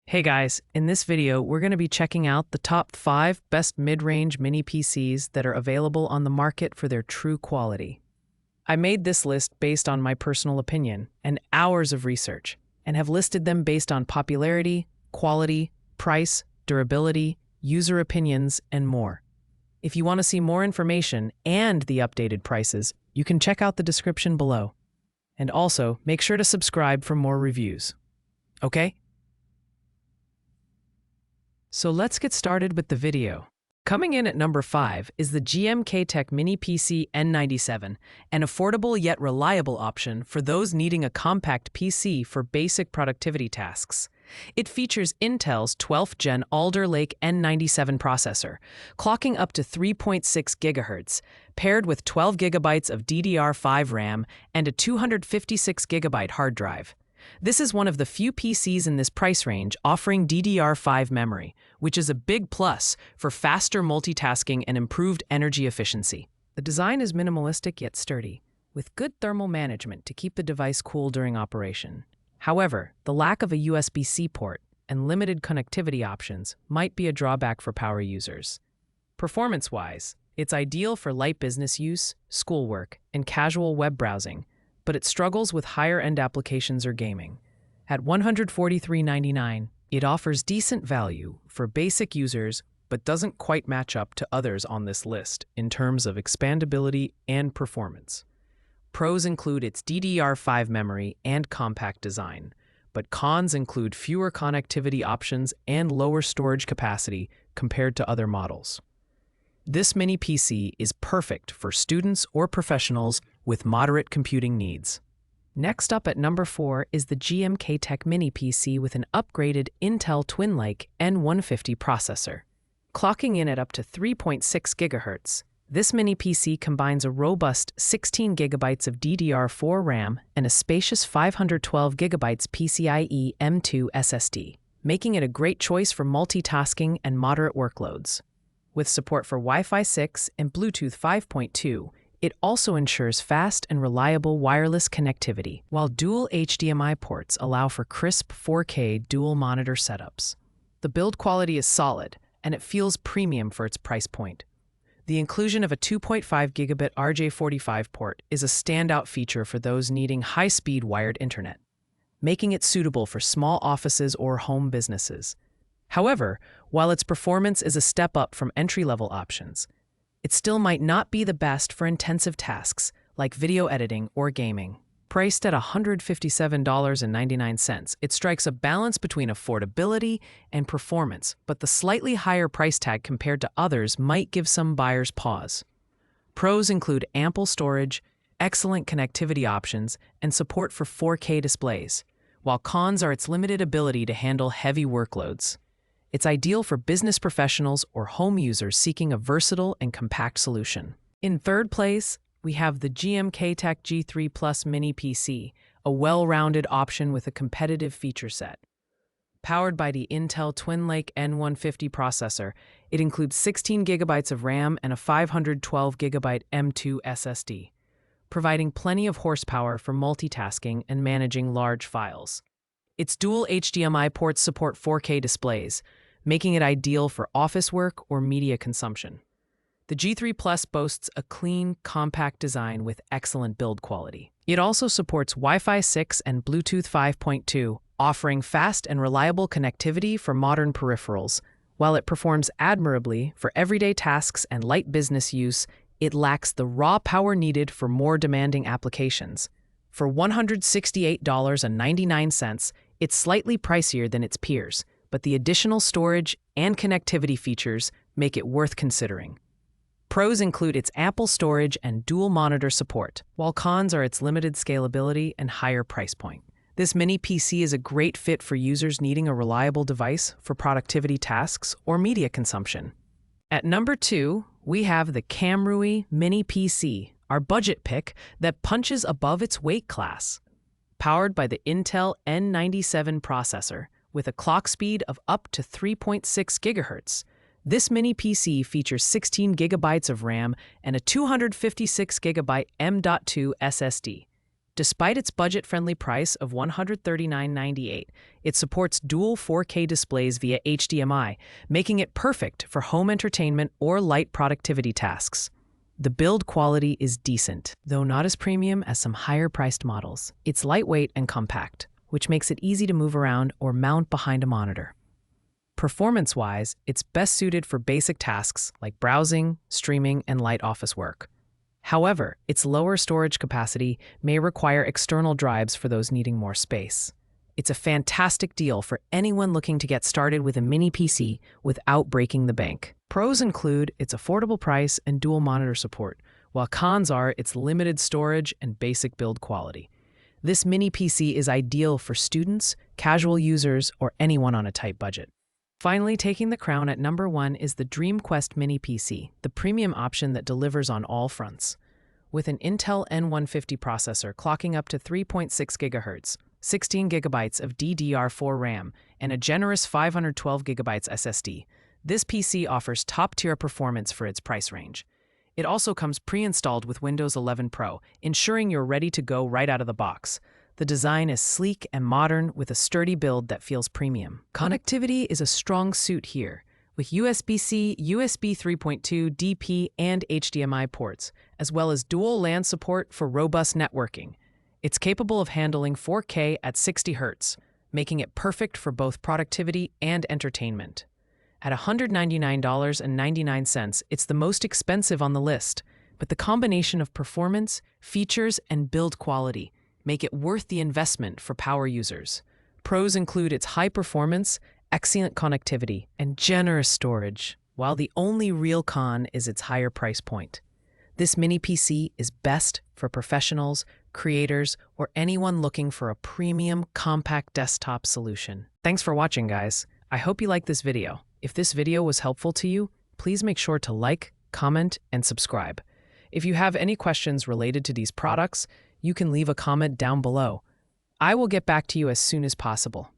Hey guys, in this video, we're going to be checking out the top 5 best mid-range mini PCs that are available on the market for their true quality. I made this list based on my personal opinion and hours of research, and have listed them based on popularity, quality, price, durability, user opinions, and more. If you want to see more information and the updated prices, you can check out the description below. And also, make sure to subscribe for more reviews. Okay? So let's get started with the video. Coming in at number 5 is the GMK Tech Mini PC N97, an affordable yet reliable option for those needing a compact PC for basic productivity tasks. It features Intel's 12th Gen Alder Lake N97 processor, clocking up to 3.6 GHz, paired with 12 GB of DDR5 RAM and a 256 GB hard drive. This is one of the few PCs in this price range offering DDR5 memory, which is a big plus for faster multitasking and improved energy efficiency. The design is minimalistic yet sturdy, with good thermal management to keep the device cool during operation. However, the lack of a USB-C port and limited connectivity options might be a drawback for power users. Performance-wise, it's ideal for light business use, schoolwork, and casual web browsing, but it struggles with higher-end applications or gaming. At $143.99, it offers decent value for basic users, but doesn't quite match up to others on this list in terms of expandability and performance. Pros include its DDR5 memory and compact design, but cons include fewer connectivity options and lower storage capacity compared to other models. This mini PC is perfect for students or professionals with moderate computing needs. Next up at number 4 is the GMK Tech Mini PC with an upgraded Intel Twin Lake N150 processor. Clocking in at up to 3.6 GHz, this mini PC combines a robust 16 GB of DDR4 RAM and a spacious 512 GB PCIe M2 SSD, making it a great choice for multitasking and moderate workloads. With support for Wi-Fi 6 and Bluetooth 5.2, it also ensures fast and reliable wireless connectivity, while dual HDMI ports allow for crisp 4K dual monitor setups. The build quality is solid, and it feels premium for its price point. The inclusion of a 2.5 gigabit RJ45 port is a standout feature for those needing high-speed wired internet, making it suitable for small offices or home businesses. However, while its performance is a step up from entry-level options, it still might not be the best for intensive tasks like video editing or gaming. Priced at $157.99, it strikes a balance between affordability and performance, but the slightly higher price tag compared to others might give some buyers pause. Pros include ample storage, excellent connectivity options, and support for 4K displays, while cons are its limited ability to handle heavy workloads. It's ideal for business professionals or home users seeking a versatile and compact solution. In third place, we have the GMK Tech G3 Plus Mini PC, a well-rounded option with a competitive feature set. Powered by the Intel Twin Lake N150 processor, it includes 16 GB of RAM and a 512 GB M2 SSD, providing plenty of horsepower for multitasking and managing large files. Its dual HDMI ports support 4K displays, making it ideal for office work or media consumption. The G3 Plus boasts a clean, compact design with excellent build quality. It also supports Wi-Fi 6 and Bluetooth 5.2, offering fast and reliable connectivity for modern peripherals. While it performs admirably for everyday tasks and light business use, it lacks the raw power needed for more demanding applications. For $168.99, it's slightly pricier than its peers, but the additional storage and connectivity features make it worth considering. Pros include its ample storage and dual monitor support, while cons are its limited scalability and higher price point. This mini PC is a great fit for users needing a reliable device for productivity tasks or media consumption. At number 2, we have the Camrui Mini PC, our budget pick that punches above its weight class. Powered by the Intel N97 processor with a clock speed of up to 3.6 GHz, this mini PC features 16 GB of RAM and a 256 GB M.2 SSD, Despite its budget-friendly price of $139.98, it supports dual 4K displays via HDMI, making it perfect for home entertainment or light productivity tasks. The build quality is decent, though not as premium as some higher-priced models. It's lightweight and compact, which makes it easy to move around or mount behind a monitor. Performance-wise, it's best suited for basic tasks like browsing, streaming, and light office work. However, its lower storage capacity may require external drives for those needing more space. It's a fantastic deal for anyone looking to get started with a mini PC without breaking the bank. Pros include its affordable price and dual monitor support, while cons are its limited storage and basic build quality. This mini PC is ideal for students, casual users, or anyone on a tight budget. Finally, taking the crown at number 1 is the DreamQuest Mini PC, the premium option that delivers on all fronts. With an Intel N150 processor clocking up to 3.6 GHz, 16 GB of DDR4 RAM, and a generous 512 GB SSD, this PC offers top-tier performance for its price range. It also comes pre-installed with Windows 11 Pro, ensuring you're ready to go right out of the box. The design is sleek and modern with a sturdy build that feels premium. Connectivity is a strong suit here, with USB-C, USB 3.2, DP, and HDMI ports, as well as dual LAN support for robust networking. It's capable of handling 4K at 60 Hz, making it perfect for both productivity and entertainment. At $199.99, it's the most expensive on the list, but the combination of performance, features, and build quality make it worth the investment for power users. Pros include its high performance, excellent connectivity, and generous storage, while the only real con is its higher price point. This mini PC is best for professionals, creators, or anyone looking for a premium, compact desktop solution. Thanks for watching, guys. I hope you liked this video. If this video was helpful to you, please make sure to like, comment, and subscribe. If you have any questions related to these products, you can leave a comment down below. I will get back to you as soon as possible.